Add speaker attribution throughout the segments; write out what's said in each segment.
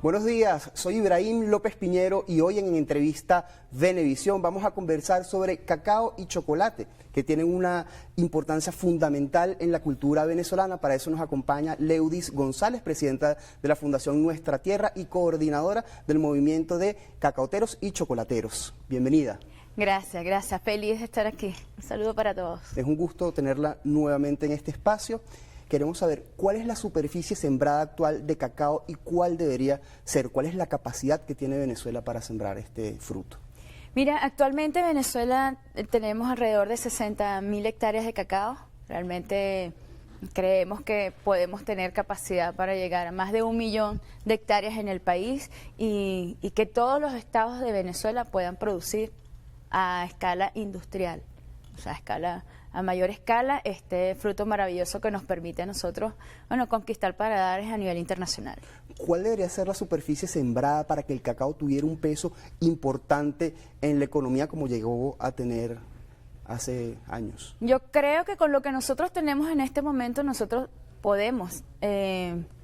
Speaker 1: Buenos días, soy Ibrahim López Piñero y hoy en entrevista Venevisión vamos a conversar sobre cacao y chocolate, que tienen una importancia fundamental en la cultura venezolana. Para eso nos acompaña Leudis González, presidenta de la Fundación Nuestra Tierra y coordinadora del movimiento de cacaoteros y chocolateros. Bienvenida.
Speaker 2: Gracias, feliz de estar aquí. Un saludo para todos.
Speaker 1: Es un gusto tenerla nuevamente en este espacio. Queremos saber cuál es la superficie sembrada actual de cacao y cuál debería ser, cuál es la capacidad que tiene Venezuela para sembrar este fruto.
Speaker 2: Mira, actualmente en Venezuela tenemos alrededor de 60.000 hectáreas de cacao. Realmente creemos que podemos tener capacidad para llegar a más de 1 millón de hectáreas en el país y que todos los estados de Venezuela puedan producir a escala industrial, o sea, a mayor escala, este fruto maravilloso que nos permite a nosotros, conquistar paladares a nivel internacional.
Speaker 1: ¿Cuál debería ser la superficie sembrada para que el cacao tuviera un peso importante en la economía como llegó a tener hace años?
Speaker 2: Yo creo que con lo que nosotros tenemos en este momento, nosotros podemos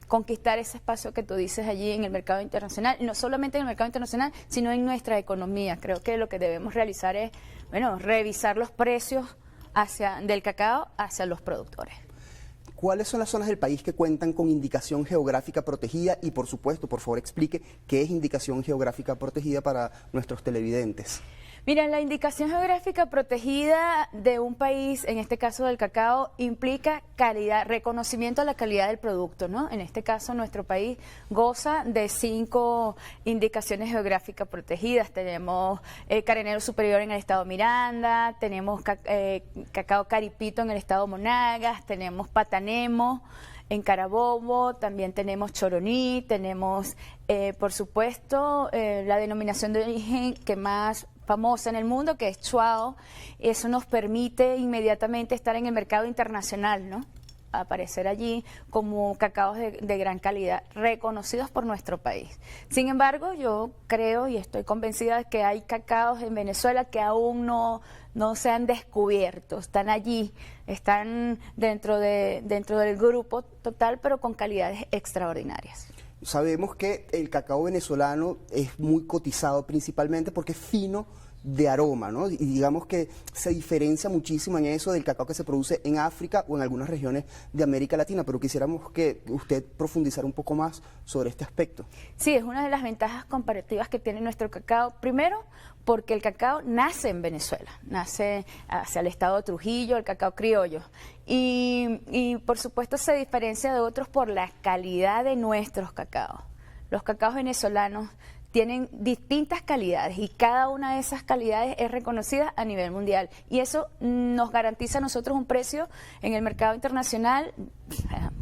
Speaker 2: conquistar ese espacio que tú dices allí en el mercado internacional, y no solamente en el mercado internacional, sino en nuestra economía. Creo que lo que debemos realizar es, revisar los precios del cacao hacia los productores.
Speaker 1: ¿Cuáles son las zonas del país que cuentan con indicación geográfica protegida? Y por supuesto, por favor, explique qué es indicación geográfica protegida para nuestros televidentes.
Speaker 2: Mira, la indicación geográfica protegida de un país, en este caso del cacao, implica calidad, reconocimiento a la calidad del producto, ¿no? En este caso, nuestro país goza de 5 indicaciones geográficas protegidas. Tenemos Carenero Superior en el estado Miranda, tenemos cacao Caripito en el estado Monagas, tenemos Patanemo en Carabobo, también tenemos Choroní, tenemos, por supuesto, la denominación de origen que más famosa en el mundo, que es Chuao. Eso nos permite inmediatamente estar en el mercado internacional, ¿no? Aparecer allí como cacaos de gran calidad, reconocidos por nuestro país. Sin embargo, yo creo y estoy convencida de que hay cacaos en Venezuela que aún no se han descubierto, están allí, están dentro del grupo total, pero con calidades extraordinarias.
Speaker 1: Sabemos que el cacao venezolano es muy cotizado principalmente porque es fino de aroma, ¿no? Y digamos que se diferencia muchísimo en eso del cacao que se produce en África o en algunas regiones de América Latina, pero quisiéramos que usted profundizara un poco más sobre este aspecto.
Speaker 2: Sí, es una de las ventajas comparativas que tiene nuestro cacao. Primero, porque el cacao nace en Venezuela, nace hacia el estado de Trujillo, el cacao criollo. Y por supuesto se diferencia de otros por la calidad de nuestros cacaos. Los cacaos venezolanos tienen distintas calidades y cada una de esas calidades es reconocida a nivel mundial. Y eso nos garantiza a nosotros un precio en el mercado internacional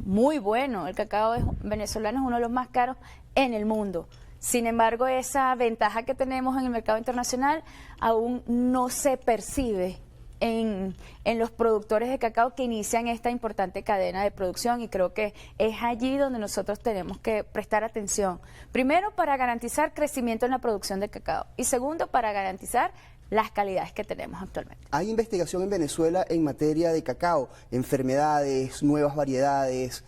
Speaker 2: muy bueno. El cacao venezolano es uno de los más caros en el mundo. Sin embargo, esa ventaja que tenemos en el mercado internacional aún no se percibe en los productores de cacao que inician esta importante cadena de producción, y creo que es allí donde nosotros tenemos que prestar atención. Primero, para garantizar crecimiento en la producción de cacao, y segundo, para garantizar las calidades que tenemos actualmente.
Speaker 1: ¿Hay investigación en Venezuela en materia de cacao, enfermedades, nuevas variedades,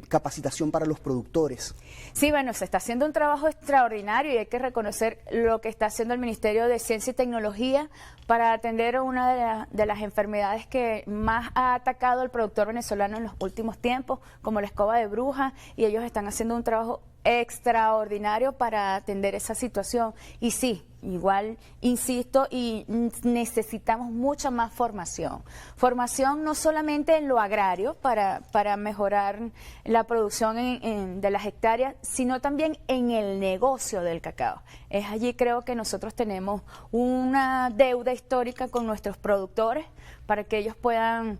Speaker 1: capacitación para los productores?
Speaker 2: Sí, bueno, se está haciendo un trabajo extraordinario y hay que reconocer lo que está haciendo el Ministerio de Ciencia y Tecnología para atender una de las enfermedades que más ha atacado al productor venezolano en los últimos tiempos, como la escoba de bruja, y ellos están haciendo un trabajo extraordinario para atender esa situación. Y sí, igual insisto, y necesitamos mucha más formación. Formación no solamente en lo agrario para mejorar la producción de las hectáreas, sino también en el negocio del cacao. Es allí creo que nosotros tenemos una deuda histórica con nuestros productores para que ellos puedan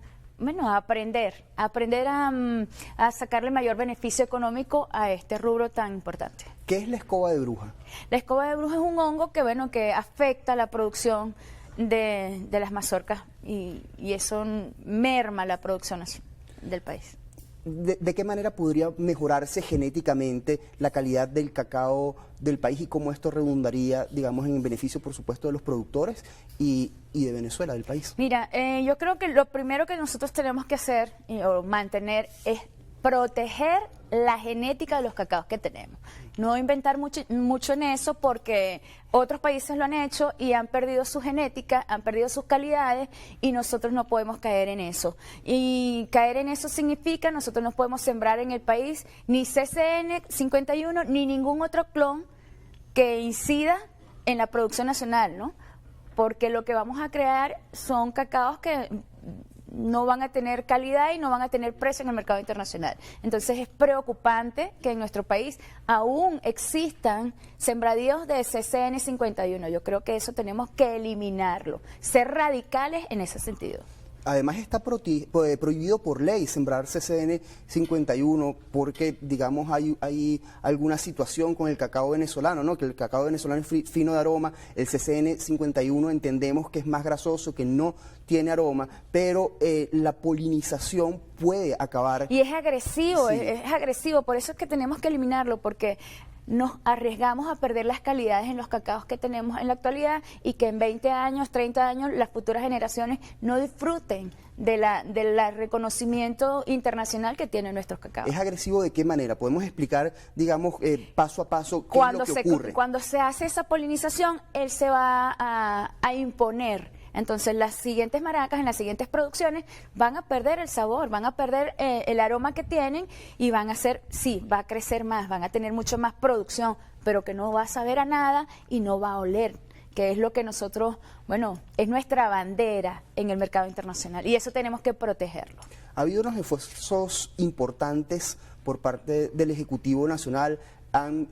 Speaker 2: aprender a sacarle mayor beneficio económico a este rubro tan importante.
Speaker 1: ¿Qué es la escoba de bruja?
Speaker 2: La escoba de bruja es un hongo que afecta la producción de las mazorcas y eso merma la producción del país.
Speaker 1: ¿De qué manera podría mejorarse genéticamente la calidad del cacao del país y cómo esto redundaría, digamos, en beneficio, por supuesto, de los productores y de Venezuela, del país?
Speaker 2: Mira, yo creo que lo primero que nosotros tenemos que hacer o mantener es proteger la genética de los cacaos que tenemos. No inventar mucho en eso, porque otros países lo han hecho y han perdido su genética, han perdido sus calidades, y nosotros no podemos caer en eso. Y caer en eso significa nosotros no podemos sembrar en el país ni CCN 51 ni ningún otro clon que incida en la producción nacional, ¿no? Porque lo que vamos a crear son cacaos que no van a tener calidad y no van a tener precio en el mercado internacional. Entonces es preocupante que en nuestro país aún existan sembradíos de CCN 51. Yo creo que eso tenemos que eliminarlo, ser radicales en ese sentido.
Speaker 1: Además está prohibido por ley sembrar CCN 51 porque, digamos, hay alguna situación con el cacao venezolano, ¿no? Que el cacao venezolano es fino de aroma, el CCN 51 entendemos que es más grasoso, que no tiene aroma, pero la polinización puede acabar.
Speaker 2: Y es agresivo,
Speaker 1: Sí.
Speaker 2: es agresivo, por eso es que tenemos que eliminarlo, porque nos arriesgamos a perder las calidades en los cacaos que tenemos en la actualidad, y que en 20 años, 30 años, las futuras generaciones no disfruten del reconocimiento internacional que tienen nuestros cacaos.
Speaker 1: ¿Es agresivo de qué manera? ¿Podemos explicar, digamos, paso a paso qué es lo que ocurre?
Speaker 2: Cuando se hace esa polinización, él se va a imponer. Entonces las siguientes maracas, en las siguientes producciones, van a perder el sabor, van a perder el aroma que tienen, y van a ser, sí, va a crecer más, van a tener mucho más producción, pero que no va a saber a nada y no va a oler, que es lo que nosotros, bueno, es nuestra bandera en el mercado internacional, y eso tenemos que protegerlo.
Speaker 1: Ha habido unos esfuerzos importantes por parte del Ejecutivo Nacional. Han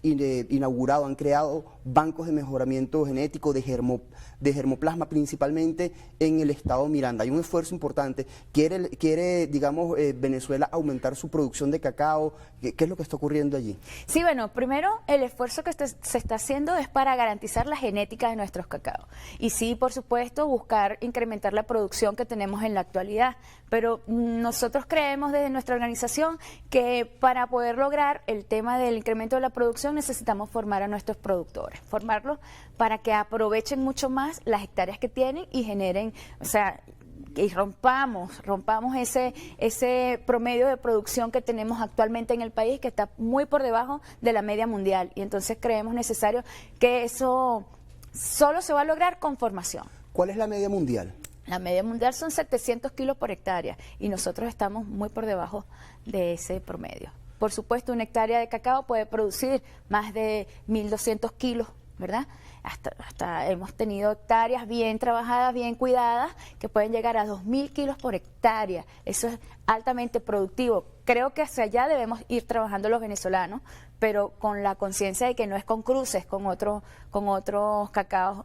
Speaker 1: inaugurado, han creado bancos de mejoramiento genético de germoplasma, principalmente en el estado Miranda. Hay un esfuerzo importante. Quiere digamos, Venezuela aumentar su producción de cacao. ¿Qué es lo que está ocurriendo allí?
Speaker 2: Sí, bueno, primero el esfuerzo que se está haciendo es para garantizar la genética de nuestros cacaos. Y sí, por supuesto, buscar incrementar la producción que tenemos en la actualidad. Pero nosotros creemos desde nuestra organización que para poder lograr el tema del incremento de la producción necesitamos formar a nuestros productores, formarlos para que aprovechen mucho más las hectáreas que tienen y generen, o sea, y rompamos ese promedio de producción que tenemos actualmente en el país, que está muy por debajo de la media mundial. Y entonces creemos necesario que eso solo se va a lograr con formación.
Speaker 1: ¿Cuál es la media mundial?
Speaker 2: La media mundial son 700 kilos por hectárea, y nosotros estamos muy por debajo de ese promedio. Por supuesto, una hectárea de cacao puede producir más de 1.200 kilos, ¿verdad? Hasta hemos tenido hectáreas bien trabajadas, bien cuidadas, que pueden llegar a 2.000 kilos por hectárea. Eso es altamente productivo. Creo que hacia allá debemos ir trabajando los venezolanos, pero con la conciencia de que no es con cruces con otros cacaos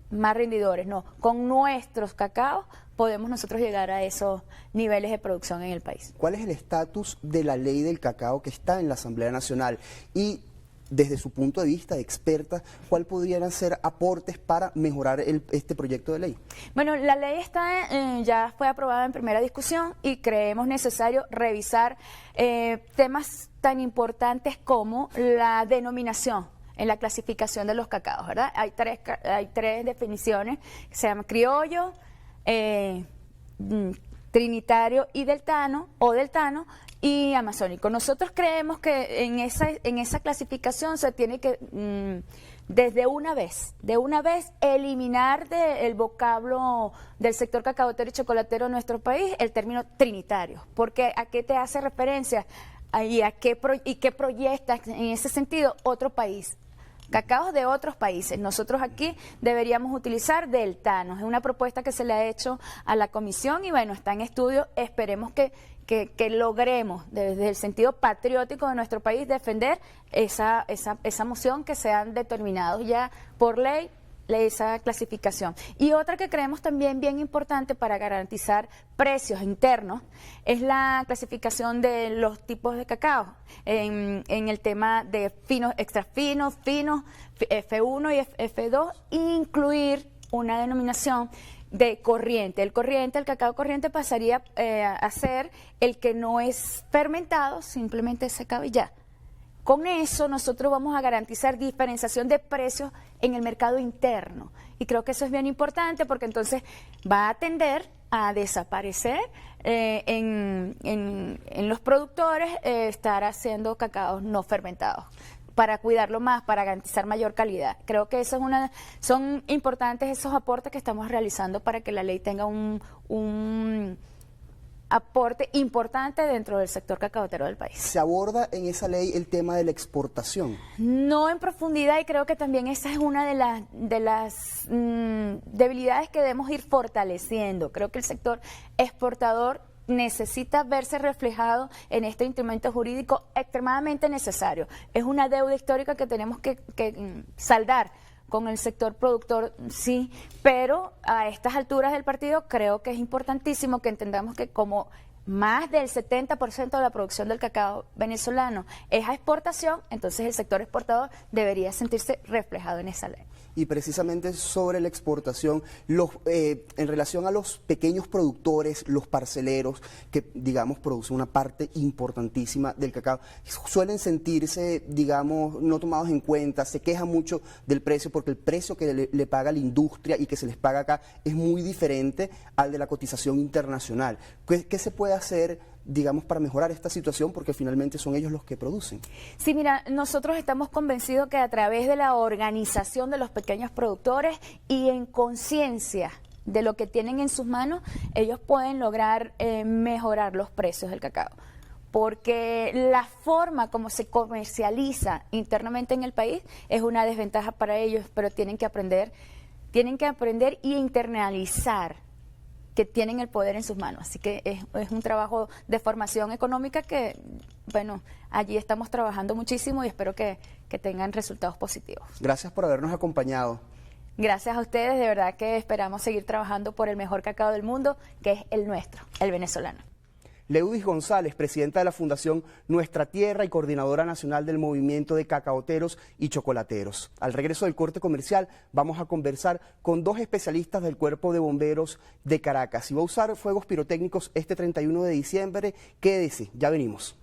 Speaker 2: más rendidores, no. Con nuestros cacaos podemos nosotros llegar a esos niveles de producción en el país.
Speaker 1: ¿Cuál es el estatus de la ley del cacao que está en la Asamblea Nacional? Y desde su punto de vista de experta, ¿cuál podrían ser aportes para mejorar este proyecto de ley?
Speaker 2: Bueno, la ley ya fue aprobada en primera discusión, y creemos necesario revisar temas tan importantes como la denominación en la clasificación de los cacaos, ¿verdad? Hay tres definiciones, que se llaman criollo, trinitario y deltano, y amazónico. Nosotros creemos que en esa clasificación se tiene que, de una vez, eliminar del vocablo del sector cacaotero y chocolatero de nuestro país el término trinitario, porque ¿a qué te hace referencia? ¿Y qué proyecta en ese sentido otro país? Cacaos de otros países. Nosotros aquí deberíamos utilizar deltanos. Es una propuesta que se le ha hecho a la comisión y bueno, está en estudio. Esperemos que logremos desde el sentido patriótico de nuestro país defender esa moción, que se han determinado ya por ley esa clasificación. Y otra que creemos también bien importante para garantizar precios internos es la clasificación de los tipos de cacao en el tema de finos, extra finos, F1 y F2, incluir una denominación de corriente. El cacao corriente pasaría a ser el que no es fermentado, simplemente secado y ya. Con eso nosotros vamos a garantizar diferenciación de precios en el mercado interno. Y creo que eso es bien importante, porque entonces va a tender a desaparecer en los productores estar haciendo cacaos no fermentados, para cuidarlo más, para garantizar mayor calidad. Creo que eso son importantes esos aportes que estamos realizando para que la ley tenga un aporte importante dentro del sector cacaotero del país.
Speaker 1: ¿Se aborda en esa ley el tema de la exportación?
Speaker 2: No en profundidad, y creo que también esa es una de las debilidades que debemos ir fortaleciendo. Creo que el sector exportador necesita verse reflejado en este instrumento jurídico extremadamente necesario. Es una deuda histórica que tenemos que saldar con el sector productor, sí, pero a estas alturas del partido creo que es importantísimo que entendamos que como más del 70% de la producción del cacao venezolano es a exportación, entonces el sector exportador debería sentirse reflejado en esa ley.
Speaker 1: Y precisamente sobre la exportación, en relación a los pequeños productores, los parceleros, que digamos producen una parte importantísima del cacao, suelen sentirse, digamos, no tomados en cuenta, se quejan mucho del precio, porque el precio que le paga la industria y que se les paga acá es muy diferente al de la cotización internacional. ¿Qué se puede hacer, digamos, para mejorar esta situación? Porque finalmente son ellos los que producen.
Speaker 2: Sí, mira, nosotros estamos convencidos que a través de la organización de los pequeños productores y en conciencia de lo que tienen en sus manos, ellos pueden lograr mejorar los precios del cacao. Porque la forma como se comercializa internamente en el país es una desventaja para ellos, pero tienen que aprender y internalizar que tienen el poder en sus manos. Así que es un trabajo de formación económica que, bueno, allí estamos trabajando muchísimo y espero que tengan resultados positivos.
Speaker 1: Gracias por habernos acompañado.
Speaker 2: Gracias a ustedes, de verdad que esperamos seguir trabajando por el mejor cacao del mundo, que es el nuestro, el venezolano.
Speaker 1: Leudis González, presidenta de la Fundación Nuestra Tierra y coordinadora nacional del movimiento de cacaoteros y chocolateros. Al regreso del corte comercial vamos a conversar con dos especialistas del Cuerpo de Bomberos de Caracas. Si va a usar fuegos pirotécnicos este 31 de diciembre, quédese, ya venimos.